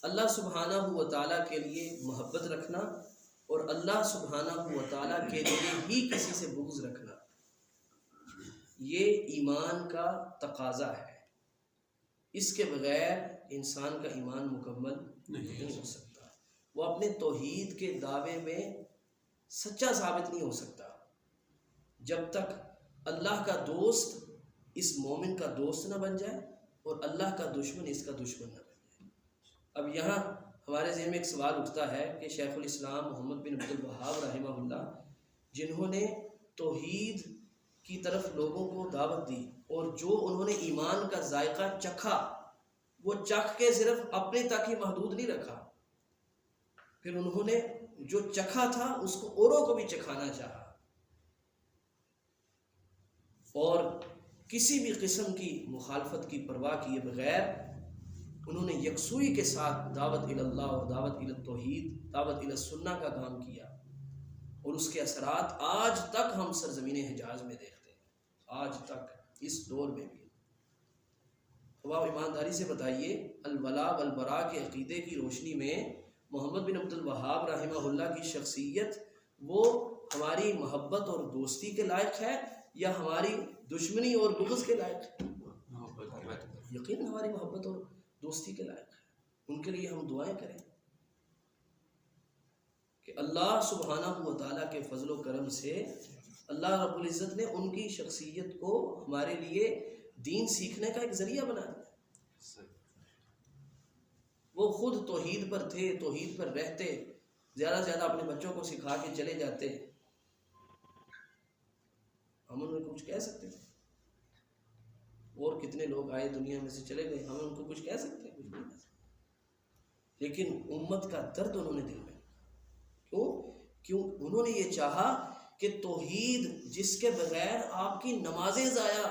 اللہ سبحانہ و تعالیٰ کے لیے محبت رکھنا اور اللہ سبحانہ و تعالیٰ کے لیے ہی کسی سے بغض رکھنا، یہ ایمان کا تقاضا ہے۔ اس کے بغیر انسان کا ایمان مکمل نہیں ہو سکتا، وہ اپنے توحید کے دعوے میں سچا ثابت نہیں ہو سکتا جب تک اللہ کا دوست اس مومن کا دوست نہ بن جائے اور اللہ کا دشمن اس کا دشمن نہ بن جائے۔ اب یہاں ہمارے ذہن میں ایک سوال اٹھتا ہے کہ شیخ الاسلام محمد بن عبد الوہاب رحمہ اللہ، جنہوں نے توحید کی طرف لوگوں کو دعوت دی اور جو انہوں نے ایمان کا ذائقہ چکھا، وہ چکھ کے صرف اپنے تک ہی محدود نہیں رکھا، پھر انہوں نے جو چکھا تھا اس کو اوروں کو بھی چکھانا چاہا، اور کسی بھی قسم کی مخالفت کی پرواہ کیے بغیر انہوں نے یکسوئی کے ساتھ دعوت اللہ اور دعوت التوحید، دعوت السنہ کا کام کیا، اور اس کے اثرات آج تک ہم سرزمین حجاز میں دیکھتے ہیں، آج تک اس دور میں بھی۔ تو آپ ایمانداری سے بتائیے، الولا والبراء کے عقیدے کی روشنی میں محمد بن عبد الوہاب رحمہ اللہ کی شخصیت وہ ہماری محبت اور دوستی کے لائق ہے یا ہماری دشمنی اور بغض کے لائق ہے؟ یقیناً ہماری محبت اور دوستی کے لائق ہے۔ ان کے لیے ہم دعائیں کریں کہ اللہ سبحانہ و تعالیٰ کے فضل و کرم سے اللہ رب العزت نے ان کی شخصیت کو ہمارے لیے دین سیکھنے کا ایک ذریعہ بنا دیا۔ وہ خود توحید پر تھے، توحید پر رہتے، زیادہ سے زیادہ اپنے بچوں کو سکھا کے چلے جاتے، ہم ان کو کچھ کہہ سکتے تھے؟ اور کتنے لوگ آئے دنیا میں سے چلے گئے، ہم ان کو کچھ کہہ سکتے ہیں؟ کچھ نہیں کہہ سکتے۔ لیکن امت کا درد انہوں نے دل میں، کیوں انہوں نے یہ چاہا کہ توحید جس کے بغیر آپ کی نمازیں ضائع،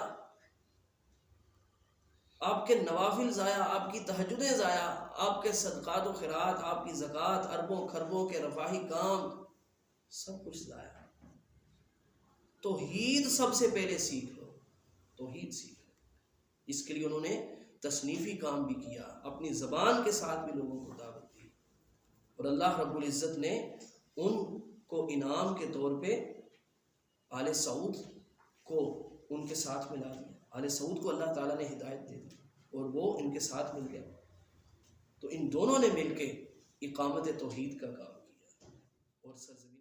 آپ کے نوافل ضائع، آپ کی تہجدیں ضائع، آپ کے صدقات و خیرات، آپ کی زکوٰۃ، اربوں خربوں کے رفاہی کام، سب کچھ ضائع۔ توحید سب سے پہلے سیکھ لو، توحید سیکھ لو۔ اس کے لیے انہوں نے تصنیفی کام بھی کیا، اپنی زبان کے ساتھ بھی لوگوں کو دعوت دی، اور اللہ رب العزت نے ان کو انعام کے طور پہ آل سعود کو ان کے ساتھ ملا دیا۔ آل سعود کو اللہ تعالیٰ نے ہدایت دے دی اور وہ ان کے ساتھ مل گئے۔ تو ان دونوں نے مل کے اقامت توحید کا کام کیا اور سرزمین